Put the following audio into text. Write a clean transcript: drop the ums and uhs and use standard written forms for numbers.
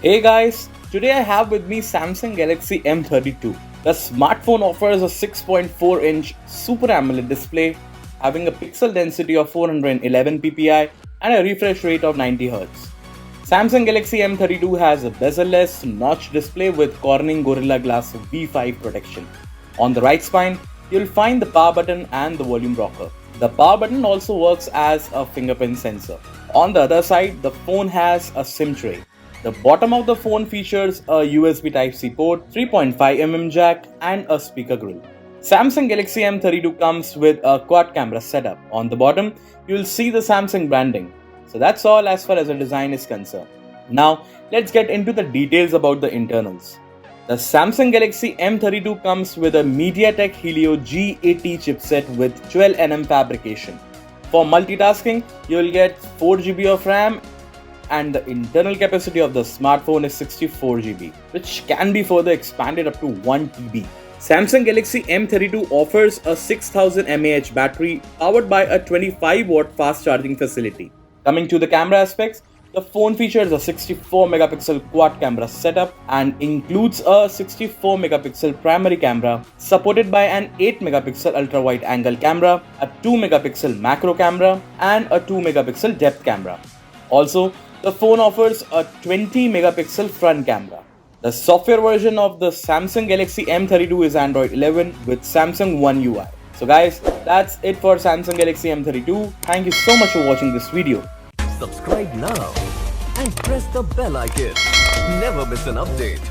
Hey guys, today I have with me Samsung Galaxy M32. The smartphone offers a 6.4-inch Super AMOLED display having a pixel density of 411 ppi and a refresh rate of 90 Hz. Samsung Galaxy M32 has a bezel-less notch display with Corning Gorilla Glass V5 protection. On the right spine, you'll find the power button and the volume rocker. The power button also works as a fingerprint sensor. On the other side, the phone has a SIM tray. The bottom of the phone features a USB Type-C port, 3.5mm jack and a speaker grill. Samsung Galaxy M32 comes with a quad camera setup. On the bottom, you'll see the Samsung branding. So that's all as far as the design is concerned. Now, let's get into the details about the internals. The Samsung Galaxy M32 comes with a MediaTek Helio G80 chipset with 12nm fabrication. For multitasking, you'll get 4GB of RAM and the internal capacity of the smartphone is 64GB, which can be further expanded up to 1TB. Samsung Galaxy M32 offers a 6000 mAh battery powered by a 25-watt fast charging facility. Coming to the camera aspects, the phone features a 64-megapixel quad camera setup and includes a 64-megapixel primary camera supported by an 8-megapixel ultra-wide-angle camera, a 2-megapixel macro camera and a 2-megapixel depth camera. Also, the phone offers a 20-megapixel front camera. The software version of the Samsung Galaxy M32 is Android 11 with Samsung One UI. So guys, that's it for Samsung Galaxy M32. Thank you so much for watching this video. Subscribe now and press the bell icon. Never miss an update.